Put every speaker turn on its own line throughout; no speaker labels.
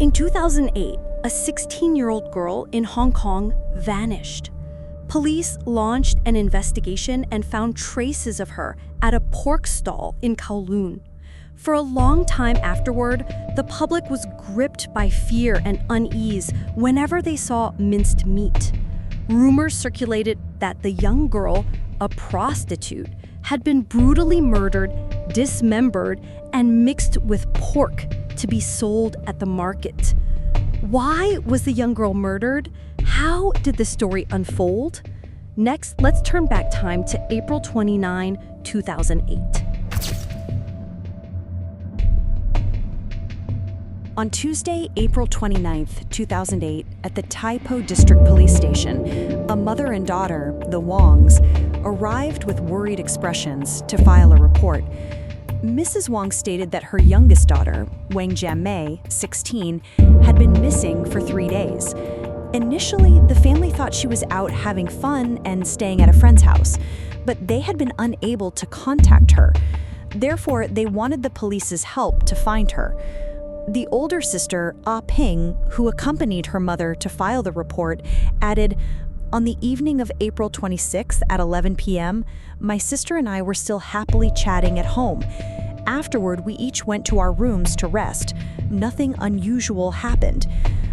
In 2008, a 16-year-old girl in Hong Kong vanished. Police launched an investigation and found traces of her at a pork stall in Kowloon. For a long time afterward, the public was gripped by fear and unease whenever they saw minced meat. Rumors circulated that the young girl, a prostitute, had been brutally murdered, dismembered, and mixed with pork to be sold at the market. Why was the young girl murdered? How did the story unfold? Next, let's turn back time to April 29, 2008.
On Tuesday, April 29, 2008, at the Tai Po District Police Station, a mother and daughter, the Wongs, arrived with worried expressions to file a report. Mrs. Wong stated that her youngest daughter, Wang Jiamei, 16, had been missing for 3 days. Initially, the family thought she was out having fun and staying at a friend's house, but they had been unable to contact her. Therefore, they wanted the police's help to find her. The older sister, Ah Ping, who accompanied her mother to file the report, added, "On the evening of April 26th at 11 p.m., my sister and I were still happily chatting at home. Afterward, we each went to our rooms to rest. Nothing unusual happened.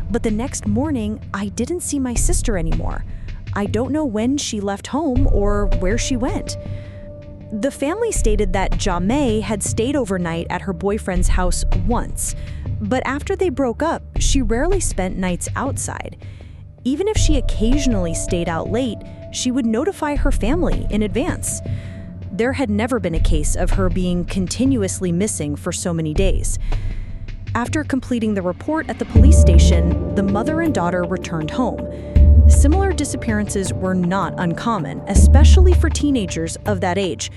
But the next morning, I didn't see my sister anymore. I don't know when she left home or where she went." The family stated that Jiamei had stayed overnight at her boyfriend's house once, but after they broke up, she rarely spent nights outside. Even if she occasionally stayed out late, she would notify her family in advance. There had never been a case of her being continuously missing for so many days. After completing the report at the police station, the mother and daughter returned home. Similar disappearances were not uncommon, especially for teenagers of that age.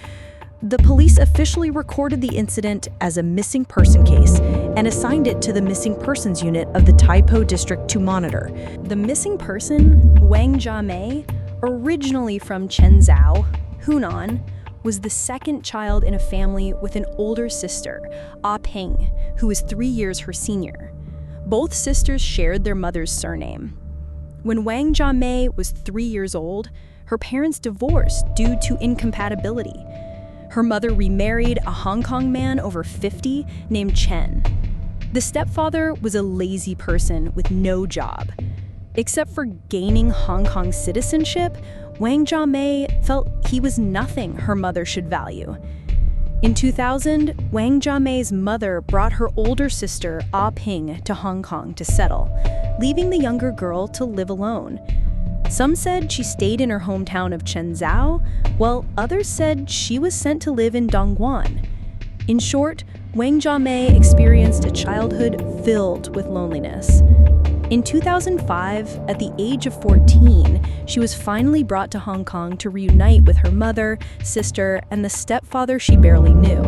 The police officially recorded the incident as a missing person case and assigned it to the Missing Persons Unit of the Tai Po District to monitor.
The missing person, Wang Jiamei, originally from Chenzhou, Hunan, was the second child in a family with an older sister, Ah Ping, who was 3 years her senior. Both sisters shared their mother's surname. When Wang Jiamei was 3 years old, her parents divorced due to incompatibility. Her mother remarried a Hong Kong man over 50 named Chen. The stepfather was a lazy person with no job. Except for gaining Hong Kong citizenship, Wang Jiamei felt he was nothing her mother should value. In 2000, Wang Jiamei's mother brought her older sister, Ah Ping, to Hong Kong to settle, leaving the younger girl to live alone. Some said she stayed in her hometown of Chenzhou, while others said she was sent to live in Dongguan. In short, Wang Jiamei experienced a childhood filled with loneliness. In 2005, at the age of 14, she was finally brought to Hong Kong to reunite with her mother, sister, and the stepfather she barely knew.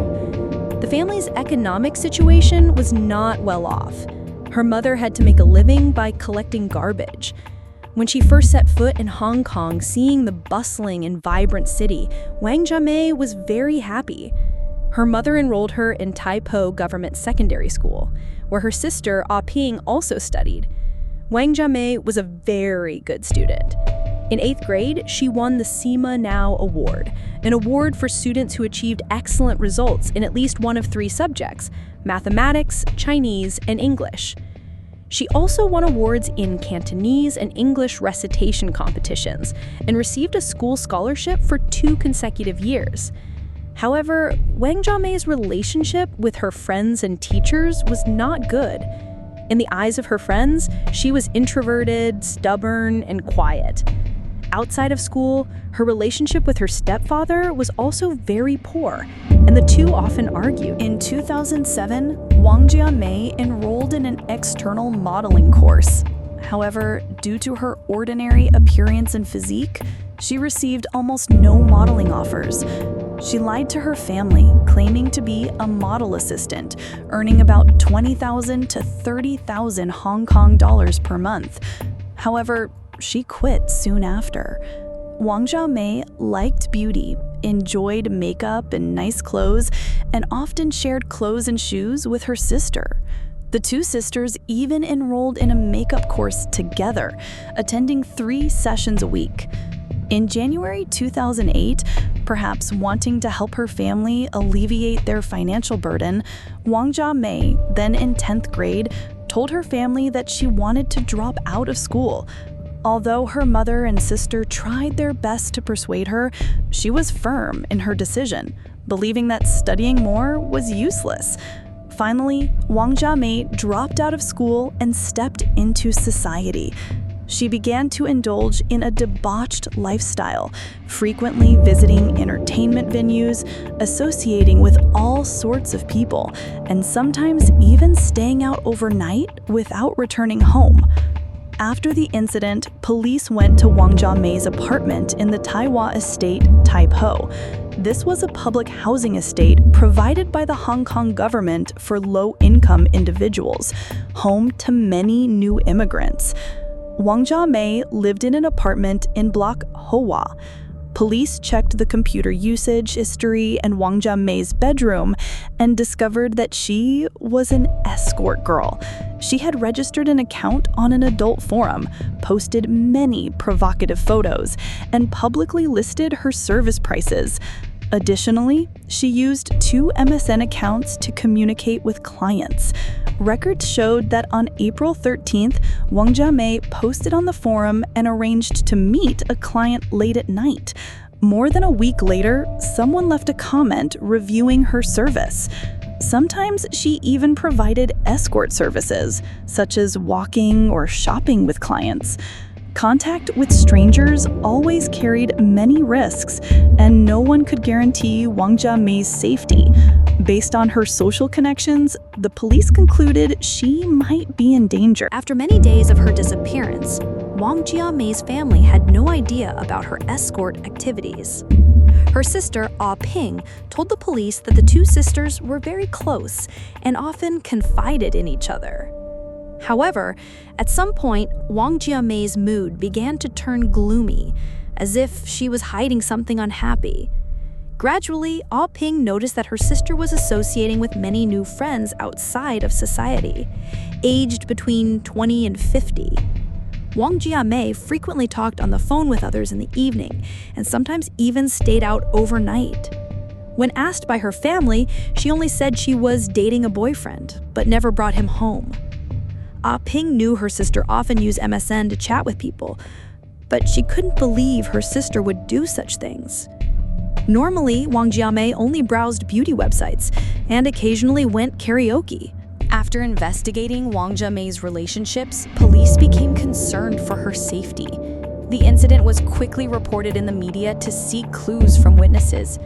The family's economic situation was not well off. Her mother had to make a living by collecting garbage. When she first set foot in Hong Kong, seeing the bustling and vibrant city, Wang Jiamei was very happy. Her mother enrolled her in Tai Po Government Secondary School, where her sister, Ah Ping, also studied. Wang Jiamei was a very good student. In 8th grade, she won the SEMA Now Award, an award for students who achieved excellent results in at least one of 3 subjects: mathematics, Chinese, and English. She also won awards in Cantonese and English recitation competitions and received a school scholarship for 2 consecutive years. However, Wang Jiamei's relationship with her friends and teachers was not good. In the eyes of her friends, she was introverted, stubborn, and quiet. Outside of school, her relationship with her stepfather was also very poor, and the two often argued.
In 2007, Wang Jiamei enrolled in an external modeling course. However, due to her ordinary appearance and physique, she received almost no modeling offers. She lied to her family, claiming to be a model assistant, earning about 20,000 to 30,000 Hong Kong dollars per month. However, she quit soon after. Wang Jiamei liked beauty, enjoyed makeup and nice clothes, and often shared clothes and shoes with her sister. The two sisters even enrolled in a makeup course together, attending 3 sessions a week. In January 2008, perhaps wanting to help her family alleviate their financial burden, Wang Jiamei, then in 10th grade, told her family that she wanted to drop out of school. Although her mother and sister tried their best to persuade her, she was firm in her decision, believing that studying more was useless. Finally, Wang Jiamei dropped out of school and stepped into society. She began to indulge in a debauched lifestyle, frequently visiting entertainment venues, associating with all sorts of people, and sometimes even staying out overnight without returning home. After the incident, police went to Wang Jiamei's apartment in the Taiwan estate, Taipo. This was a public housing estate provided by the Hong Kong government for low-income individuals, home to many new immigrants. Wang Jiamei lived in an apartment in block Hoa. Police checked the computer usage history in Wang Jiamei's bedroom and discovered that she was an escort girl. She had registered an account on an adult forum, posted many provocative photos, and publicly listed her service prices. Additionally, she used 2 MSN accounts to communicate with clients. Records showed that on April 13th, Wang Jiamei posted on the forum and arranged to meet a client late at night. More than a week later, someone left a comment reviewing her service. Sometimes she even provided escort services, such as walking or shopping with clients. Contact with strangers always carried many risks, and no one could guarantee Wang Jiamei's safety. Based on her social connections, the police concluded she might be in danger.
After many days of her disappearance, Wang Jiamei's family had no idea about her escort activities. Her sister, Ah Ping, told the police that the two sisters were very close and often confided in each other. However, at some point, Wang Jiamei's mood began to turn gloomy, as if she was hiding something unhappy. Gradually, Ah Ping noticed that her sister was associating with many new friends outside of society, aged between 20 and 50. Wang Jiamei frequently talked on the phone with others in the evening, and sometimes even stayed out overnight. When asked by her family, she only said she was dating a boyfriend, but never brought him home. Ah Ping knew her sister often used MSN to chat with people, but she couldn't believe her sister would do such things. Normally, Wang Jiamei only browsed beauty websites and occasionally went karaoke. After investigating Wang Jiamei's relationships, police became concerned for her safety. The incident was quickly reported in the media to seek clues from witnesses.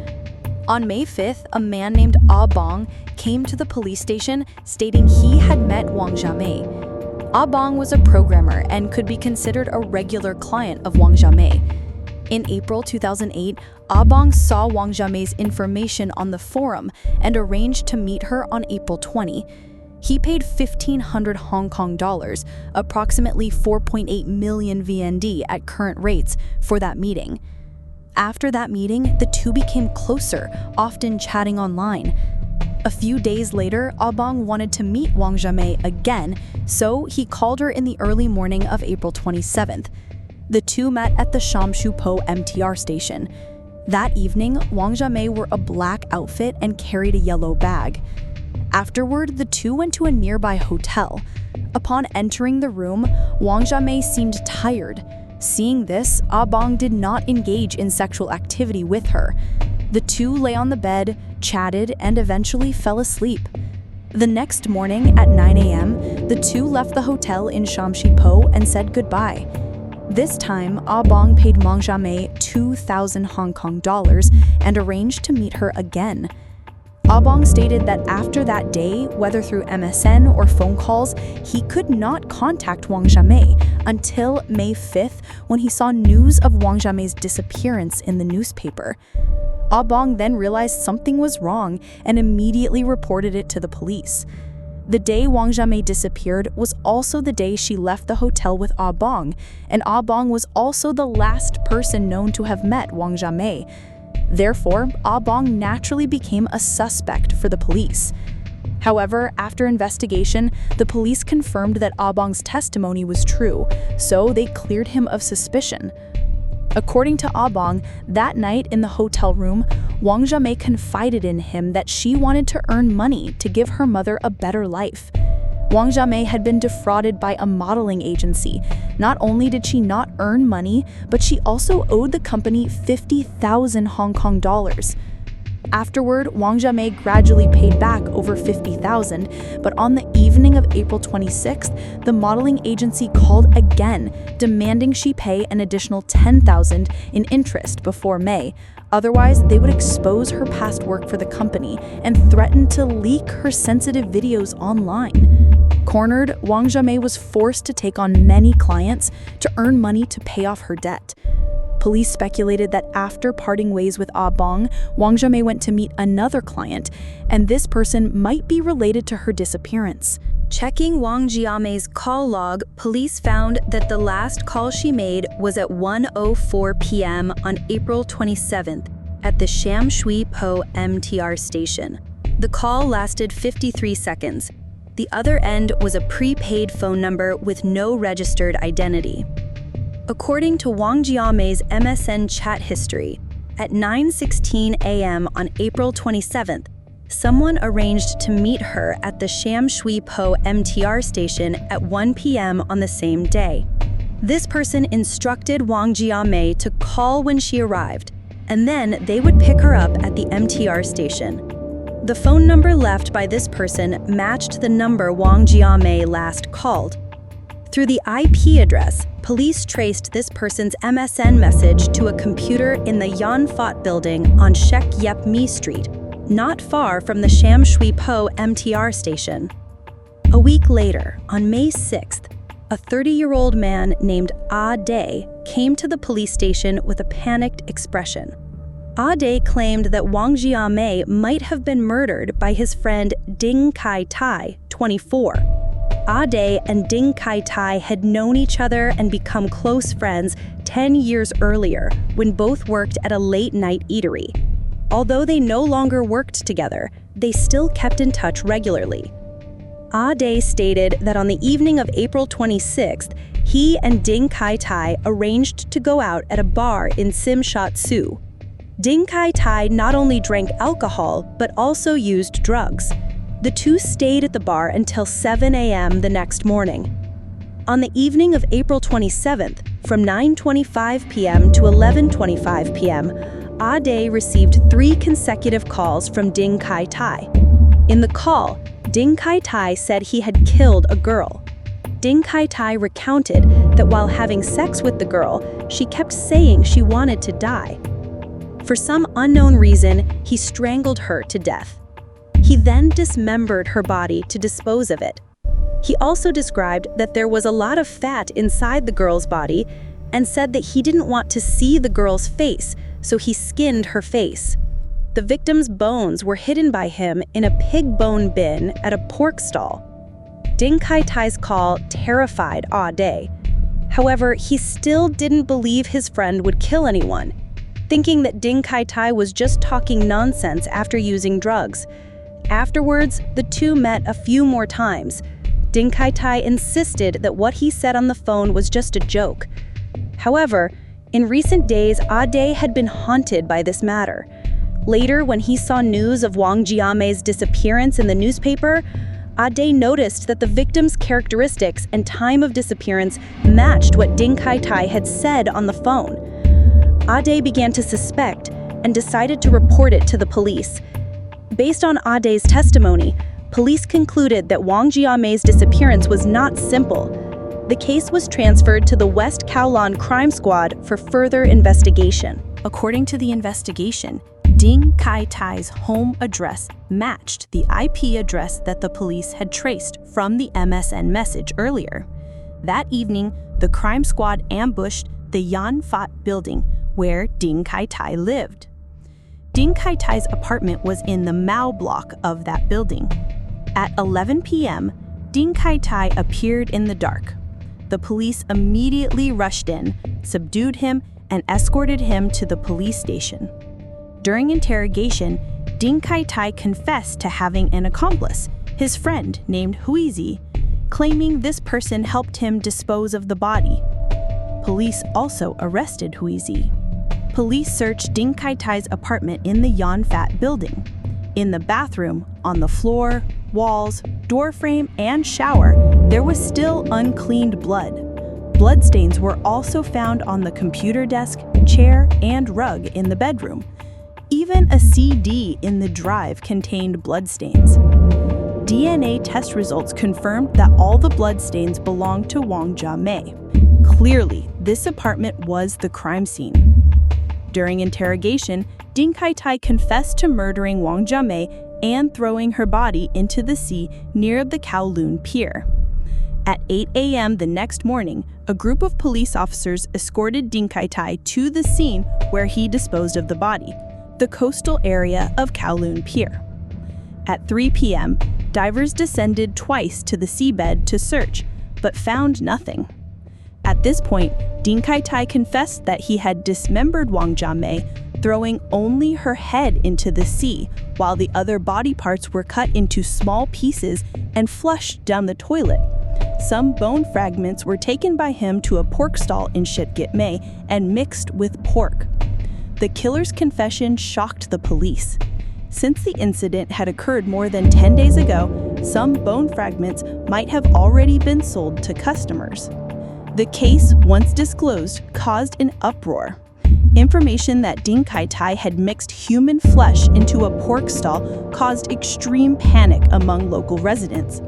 On May 5th, a man named Ah Bong came to the police station stating he had met Wang Jiamei. Ah Bong was a programmer and could be considered a regular client of Wang Jiamei. In April 2008, Ah Bong saw Wang Jiamei's information on the forum and arranged to meet her on April 20. He paid 1,500 Hong Kong dollars, approximately 4.8 million VND at current rates, for that meeting. After that meeting, the two became closer, often chatting online. A few days later, Ah Bong wanted to meet Wang Jiamei again, so he called her in the early morning of April 27th. The two met at the Shamshu Po MTR station. That evening, Wang Jiamei wore a black outfit and carried a yellow bag. Afterward, the two went to a nearby hotel. Upon entering the room, Wang Jiamei seemed tired. Seeing this, Ah Bong did not engage in sexual activity with her. The two lay on the bed, chatted, and eventually fell asleep. The next morning at 9 a.m., the two left the hotel in Shamshi Po and said goodbye. This time, Ah Bong paid Wang Jiamei 2,000 Hong Kong dollars and arranged to meet her again. Ah Bong stated that after that day, whether through MSN or phone calls, he could not contact Wang Jiamei until May 5th when he saw news of Wang Jiamei's disappearance in the newspaper. Ah Bong then realized something was wrong and immediately reported it to the police. The day Wang Jiamei disappeared was also the day she left the hotel with Ah Bong, and Ah Bong was also the last person known to have met Wang Jiamei. Therefore, Ah Bong naturally became a suspect for the police.
However, after investigation, the police confirmed that Bong's testimony was true, so they cleared him of suspicion. According to Bong, that night in the hotel room, Wang Jiamei confided in him that she wanted to earn money to give her mother a better life. Wang Jiamei had been defrauded by a modeling agency. Not only did she not earn money, but she also owed the company 50,000 Hong Kong dollars. Afterward, Wang Jiamei gradually paid back over 50,000, but on the evening of April 26th, the modeling agency called again, demanding she pay an additional 10,000 in interest before May. Otherwise, they would expose her past work for the company and threaten to leak her sensitive videos online. Cornered, Wang Jiamei was forced to take on many clients to earn money to pay off her debt. Police speculated that after parting ways with Bong, Wang Jiamei went to meet another client, and this person might be related to her disappearance.
Checking Wang Jiamei's call log, police found that the last call she made was at 1:04 p.m. on April 27th at the Sham Shui Po MTR station. The call lasted 53 seconds. The other end was a prepaid phone number with no registered identity. According to Wang Jiamei's MSN chat history, at 9:16 a.m. on April 27th, someone arranged to meet her at the Sham Shui Po MTR station at 1 p.m. on the same day. This person instructed Wang Jiamei to call when she arrived, and then they would pick her up at the MTR station. The phone number left by this person matched the number Wang Jiamei last called. Through the IP address, police traced this person's MSN message to a computer in the Yan Fat building on Shek Yep Mi Street, not far from the Sham Shui Po MTR station. A week later, on May 6th, a 30-year-old man named Day came to the police station with a panicked expression. Day claimed that Wang Jiamei might have been murdered by his friend Ding Kai Tai, 24. Day and Ding Kai Tai had known each other and become close friends 10 years earlier when both worked at a late-night eatery. Although they no longer worked together, they still kept in touch regularly. Day stated that on the evening of April 26th, he and Ding Kai Tai arranged to go out at a bar in Sim Shat Su. Ding Kai Tai not only drank alcohol, but also used drugs. The two stayed at the bar until 7 a.m. the next morning. On the evening of April 27th, from 9:25 p.m. to 11:25 p.m., Day received 3 consecutive calls from Ding Kai Tai. In the call, Ding Kai Tai said he had killed a girl. Ding Kai Tai recounted that while having sex with the girl, she kept saying she wanted to die. For some unknown reason, he strangled her to death. He then dismembered her body to dispose of it. He also described that there was a lot of fat inside the girl's body and said that he didn't want to see the girl's face, so he skinned her face. The victim's bones were hidden by him in a pig bone bin at a pork stall. Ding Kai Tai's call terrified Day. However, he still didn't believe his friend would kill anyone, thinking that Ding Kai Tai was just talking nonsense after using drugs. Afterwards, the two met a few more times. Ding Kai Tai insisted that what he said on the phone was just a joke. However, in recent days, Day had been haunted by this matter. Later, when he saw news of Wang Jiamei's disappearance in the newspaper, Day noticed that the victim's characteristics and time of disappearance matched what Ding Kai Tai had said on the phone. Day began to suspect and decided to report it to the police. Based on Day's testimony, police concluded that Wang Jiamei's disappearance was not simple. The case was transferred to the West Kowloon Crime Squad for further investigation.
According to the investigation, Ding Kai Tai's home address matched the IP address that the police had traced from the MSN message earlier. That evening, the crime squad ambushed the Yan Fat building where Ding Kai Tai lived. Ding Kai Tai's apartment was in the Mao block of that building. At 11 p.m., Ding Kai Tai appeared in the dark. The police immediately rushed in, subdued him, and escorted him to the police station. During interrogation, Ding Kai Tai confessed to having an accomplice, his friend named Huizi, claiming this person helped him dispose of the body. Police also arrested Huizi. Police searched Ding Kai Tai's apartment in the Yanfat building. In the bathroom, on the floor, walls, doorframe, and shower, there was still uncleaned blood. Bloodstains were also found on the computer desk, chair, and rug in the bedroom. Even a CD in the drive contained bloodstains. DNA test results confirmed that all the bloodstains belonged to Wang Jiamei. Clearly, this apartment was the crime scene. During interrogation, Ding Kai Tai confessed to murdering Wang Jiamei and throwing her body into the sea near the Kowloon Pier. At 8 a.m. the next morning, a group of police officers escorted Ding Kai Tai to the scene where he disposed of the body, the coastal area of Kowloon Pier. At 3 p.m., divers descended twice to the seabed to search, but found nothing. At this point, Ding Kai Tai confessed that he had dismembered Wang Jiamei, throwing only her head into the sea, while the other body parts were cut into small pieces and flushed down the toilet. Some bone fragments were taken by him to a pork stall in Shitgit-mei and mixed with pork. The killer's confession shocked the police. Since the incident had occurred more than 10 days ago, some bone fragments might have already been sold to customers. The case, once disclosed, caused an uproar. Information that Ding Kai Tai had mixed human flesh into a pork stall caused extreme panic among local residents.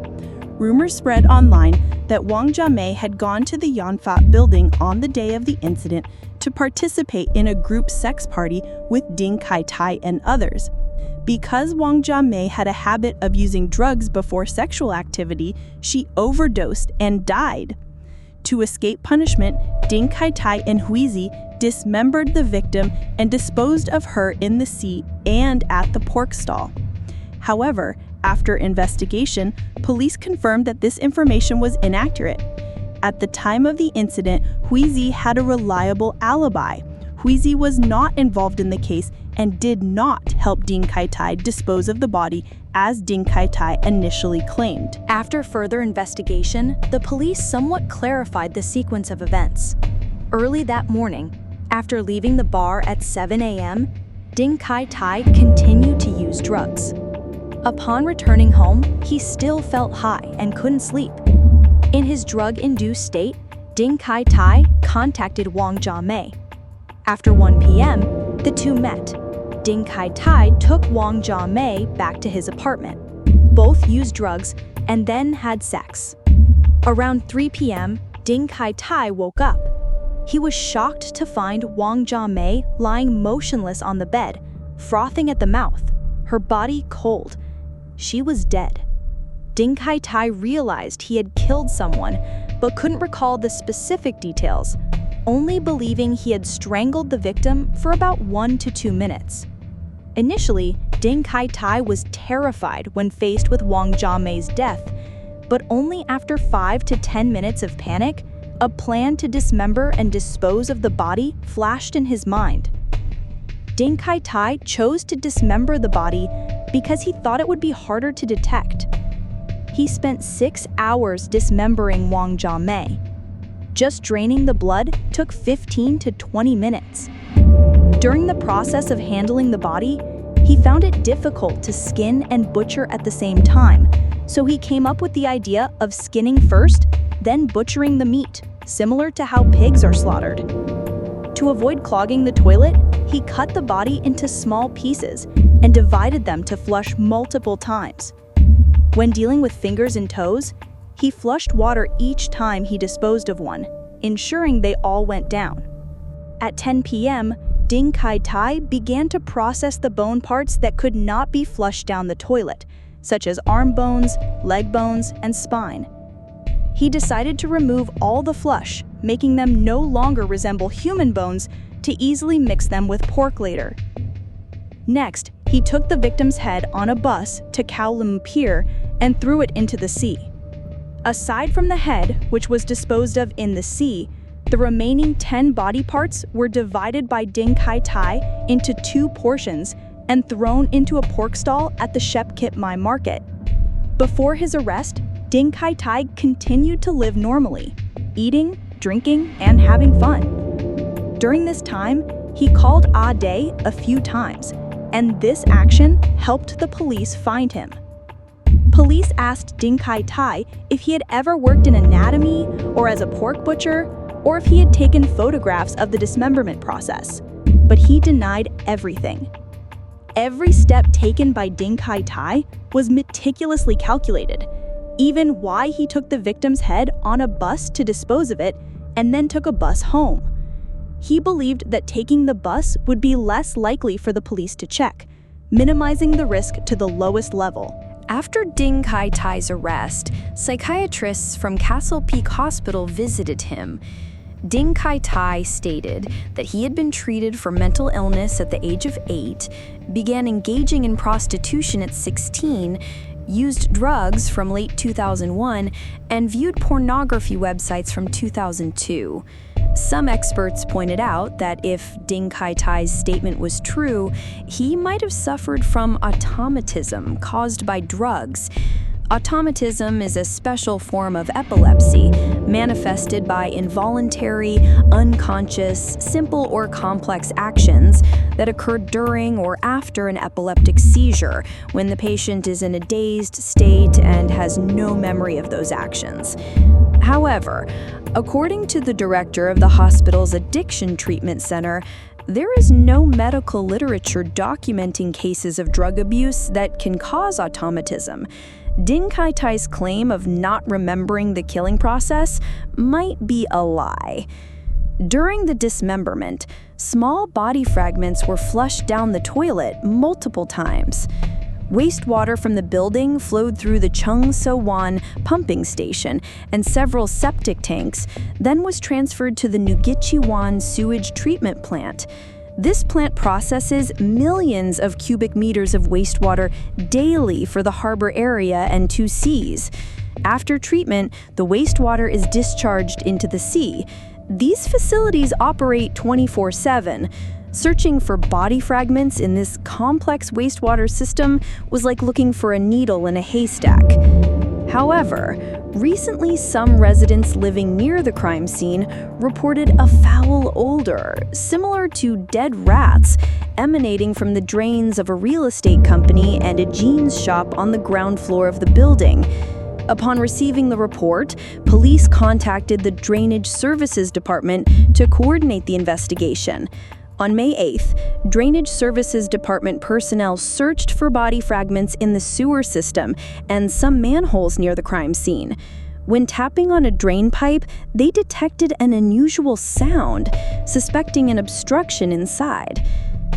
Rumors spread online that Wang Jiamei had gone to the Yanfat building on the day of the incident to participate in a group sex party with Ding Kai Tai and others. Because Wang Jiamei had a habit of using drugs before sexual activity, she overdosed and died. To escape punishment, Ding Kai Tai and Huizi dismembered the victim and disposed of her in the sea and at the pork stall. However, after investigation, police confirmed that this information was inaccurate. At the time of the incident, Huizi had a reliable alibi. Huizi was not involved in the case and did not help Ding Kai Tai dispose of the body as Ding Kai Tai initially claimed.
After further investigation, the police somewhat clarified the sequence of events. Early that morning, after leaving the bar at 7 a.m., Ding Kai Tai continued to use drugs. Upon returning home, he still felt high and couldn't sleep. In his drug-induced state, Ding Kai Tai contacted Wang Jiamei. After 1 p.m., the two met. Ding Kai Tai took Wang Jiamei back to his apartment. Both used drugs and then had sex. Around 3 p.m., Ding Kai Tai woke up. He was shocked to find Wang Jiamei lying motionless on the bed, frothing at the mouth, her body cold. She was dead. Ding Kai Tai realized he had killed someone, but couldn't recall the specific details, only believing he had strangled the victim for about 1 to 2 minutes. Initially, Ding Kai Tai was terrified when faced with Wang Jiamei's death, but only after 5 to 10 minutes of panic, a plan to dismember and dispose of the body flashed in his mind. Ding Kai Tai chose to dismember the body because he thought it would be harder to detect. He spent 6 hours dismembering Wang Jiamei. Just draining the blood took 15 to 20 minutes. During the process of handling the body, he found it difficult to skin and butcher at the same time, so he came up with the idea of skinning first, then butchering the meat, similar to how pigs are slaughtered. To avoid clogging the toilet, he cut the body into small pieces and divided them to flush multiple times. When dealing with fingers and toes, he flushed water each time he disposed of one, ensuring they all went down. At 10 p.m., Ding Kai Tai began to process the bone parts that could not be flushed down the toilet, such as arm bones, leg bones, and spine. He decided to remove all the flesh, making them no longer resemble human bones, to easily mix them with pork later. Next, he took the victim's head on a bus to Kowloon Pier and threw it into the sea. Aside from the head, which was disposed of in the sea, the remaining 10 body parts were divided by Ding Kai Tai into 2 portions and thrown into a pork stall at the Shepkip-mai market.
Before his arrest, Ding Kai Tai continued to live normally, eating, drinking, and having fun. During this time, he called Ah Dae a few times, and this action helped the police find him. Police asked Ding Kai Tai if he had ever worked in anatomy or as a pork butcher, or if he had taken photographs of the dismemberment process, but he denied everything. Every step taken by Ding Kai Tai was meticulously calculated, even why he took the victim's head on a bus to dispose of it and then took a bus home. He believed that taking the bus would be less likely for the police to check, minimizing the risk to the lowest level.
After Ding Kai Tai's arrest, psychiatrists from Castle Peak Hospital visited him. Ding Kai Tai stated that he had been treated for mental illness at the age of 8, began engaging in prostitution at 16, used drugs from late 2001, and viewed pornography websites from 2002. Some experts pointed out that if Ding Kai Tai's statement was true, he might have suffered from automatism caused by drugs. Automatism is a special form of epilepsy, manifested by involuntary, unconscious, simple or complex actions that occur during or after an epileptic seizure, when the patient is in a dazed state and has no memory of those actions. However, according to the director of the hospital's addiction treatment center, there is no medical literature documenting cases of drug abuse that can cause automatism. Ding Kai Tai's claim of not remembering the killing process might be a lie. During the dismemberment, small body fragments were flushed down the toilet multiple times. Wastewater from the building flowed through the Chung So-wan pumping station and several septic tanks, then was transferred to the Nugichi-wan sewage treatment plant. This plant processes millions of cubic meters of wastewater daily for the harbor area and 2 seas. After treatment, the wastewater is discharged into the sea. These facilities operate 24/7. Searching for body fragments in this complex wastewater system was like looking for a needle in a haystack. However, recently some residents living near the crime scene reported a foul odor, similar to dead rats, emanating from the drains of a real estate company and a jeans shop on the ground floor of the building. Upon receiving the report, police contacted the Drainage Services Department to coordinate the investigation. On May 8th, Drainage Services Department personnel searched for body fragments in the sewer system and some manholes near the crime scene. When tapping on a drain pipe, they detected an unusual sound, suspecting an obstruction inside.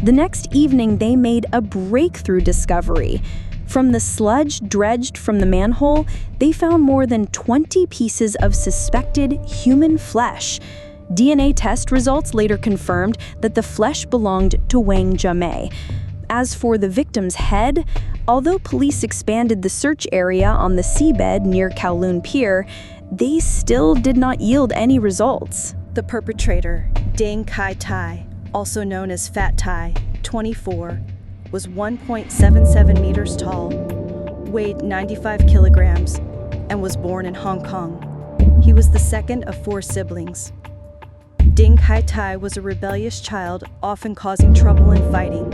The next evening, they made a breakthrough discovery. From the sludge dredged from the manhole, they found more than 20 pieces of suspected human flesh. DNA test results later confirmed that the flesh belonged to Wang Jiamei. As for the victim's head, although police expanded the search area on the seabed near Kowloon Pier, they still did not yield any results.
The perpetrator, Ding Kai Tai, also known as Fat Tai, 24, was 1.77 meters tall, weighed 95 kilograms, and was born in Hong Kong. He was the second of 4 siblings. Ding Kai Tai was a rebellious child, often causing trouble and fighting.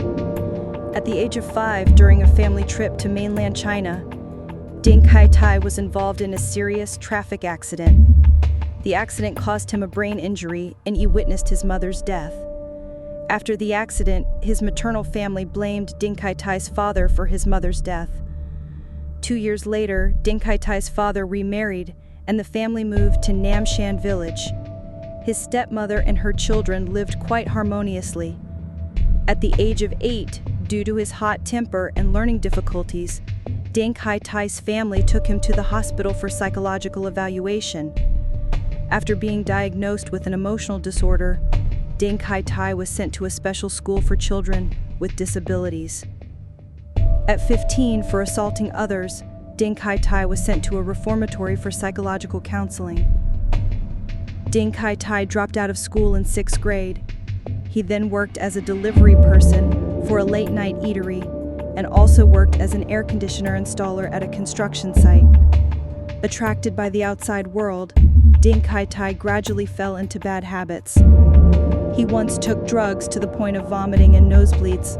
At the age of 5, during a family trip to mainland China, Ding Kai Tai was involved in a serious traffic accident. The accident caused him a brain injury, and he witnessed his mother's death. After the accident, his maternal family blamed Ding Kai Tai's father for his mother's death. 2 years later, Ding Kai Tai's father remarried, and the family moved to Nam Shan Village. His stepmother and her children lived quite harmoniously. At the age of 8, due to his hot temper and learning difficulties, Ding Kai Tai's family took him to the hospital for psychological evaluation. After being diagnosed with an emotional disorder, Ding Kai Tai was sent to a special school for children with disabilities. At 15, for assaulting others, Ding Kai Tai was sent to a reformatory for psychological counseling. Ding Kai Tai dropped out of school in 6th grade. He then worked as a delivery person for a late-night eatery
and also worked as an air conditioner installer at a construction site. Attracted by the outside world, Ding Kai Tai gradually fell into bad habits. He once took drugs to the point of vomiting and nosebleeds,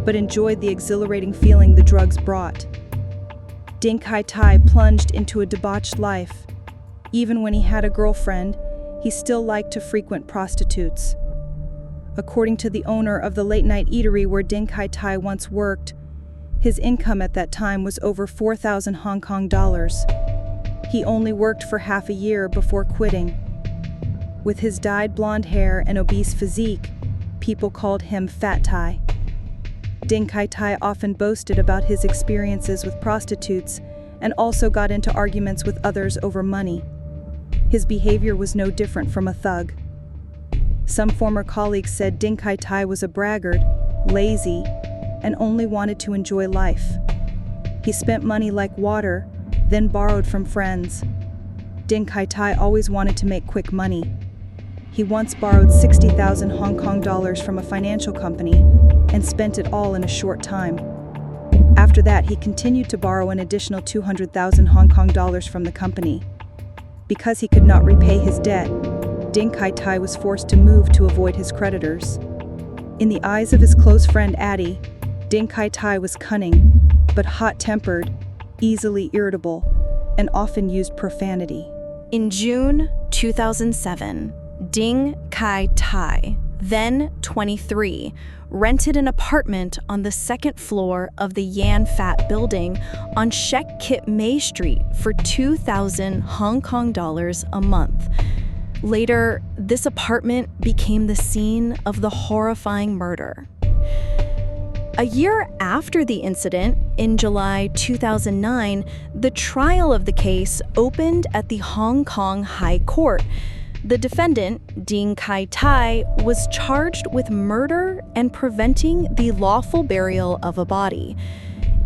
but enjoyed the exhilarating feeling the drugs brought. Ding Kai Tai plunged into a debauched life. Even when he had a girlfriend, he still liked to frequent prostitutes. According to the owner of the late-night eatery where Ding Kai Tai once worked, his income at that time was over 4,000 Hong Kong dollars. He only worked for half a year before quitting. With his dyed blonde hair and obese physique, people called him Fat Tai. Ding Kai Tai often boasted about his experiences with prostitutes and also got into arguments with others over money. His behavior was no different from a thug. Some former colleagues said Ding Kai Tai was a braggart, lazy, and only wanted to enjoy life. He spent money like water, then borrowed from friends. Ding Kai Tai always wanted to make quick money. He once borrowed 60,000 Hong Kong dollars from a financial company and spent it all in a short time. After that, he continued to borrow an additional 200,000 Hong Kong dollars from the company. Because he could not repay his debt, Ding Kai Tai was forced to move to avoid his creditors. In the eyes of his close friend Addy, Ding Kai Tai was cunning, but hot-tempered, easily irritable, and often used profanity.
In June 2007, Ding Kai Tai, then 23, rented an apartment on the second floor of the Yan Fat building on Shek Kip Mei Street for 2,000 Hong Kong dollars a month. Later, this apartment became the scene of the horrifying murder. A year after the incident, in July 2009, the trial of the case opened at the Hong Kong High Court. The defendant, Ding Kai Tai, was charged with murder and preventing the lawful burial of a body.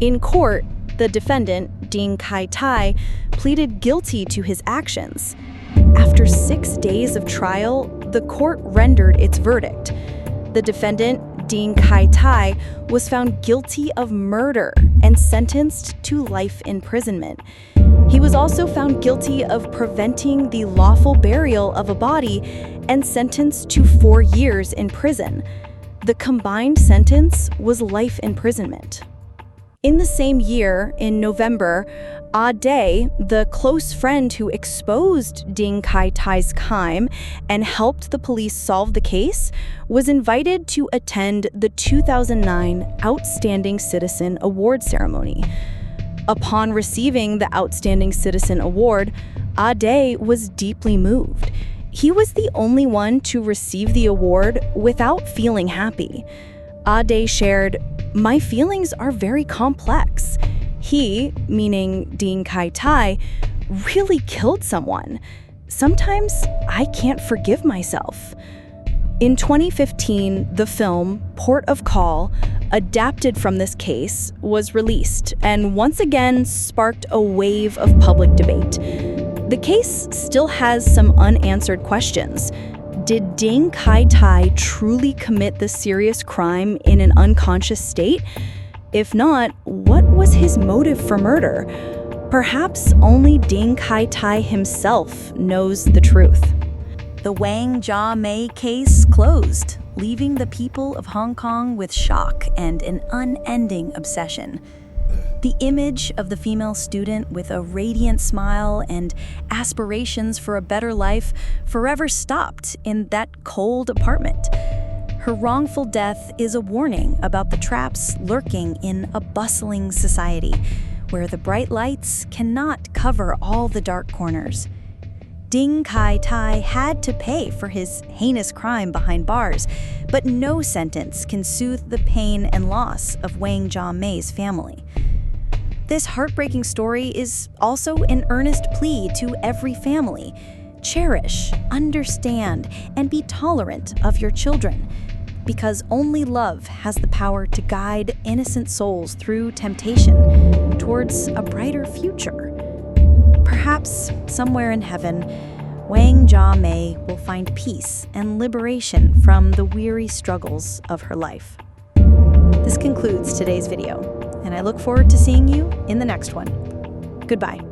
In court, the defendant, Ding Kai Tai, pleaded guilty to his actions. After 6 days of trial, the court rendered its verdict. The defendant, Ding Kai Tai, was found guilty of murder and sentenced to life imprisonment. He was also found guilty of preventing the lawful burial of a body and sentenced to 4 years in prison. The combined sentence was life imprisonment. In the same year, in November, Addict, the close friend who exposed Ding Kai Tai's crime and helped the police solve the case, was invited to attend the 2009 Outstanding Citizen Award ceremony. Upon receiving the Outstanding Citizen Award, Addict was deeply moved. He was the only one to receive the award without feeling happy. Addict shared, "My feelings are very complex. He, meaning Ding Kai Tai, really killed someone. Sometimes I can't forgive myself." In 2015, the film Port of Call, adapted from this case, was released and once again sparked a wave of public debate. The case still has some unanswered questions. Did Ding Kai Tai truly commit the serious crime in an unconscious state? If not, what was his motive for murder? Perhaps only Ding Kai Tai himself knows the truth.
The Wang Jia-mei case closed, leaving the people of Hong Kong with shock and an unending obsession. The image of the female student with a radiant smile and aspirations for a better life forever stopped in that cold apartment. Her wrongful death is a warning about the traps lurking in a bustling society, where the bright lights cannot cover all the dark corners. Ding Kai Tai had to pay for his heinous crime behind bars, but no sentence can soothe the pain and loss of Wang Jia-mei's family. This heartbreaking story is also an earnest plea to every family. Cherish, understand, and be tolerant of your children, because only love has the power to guide innocent souls through temptation towards a brighter future. Perhaps somewhere in heaven, Wang Jia-mei will find peace and liberation from the weary struggles of her life. This concludes today's video. and I look forward to seeing you in the next one. Goodbye.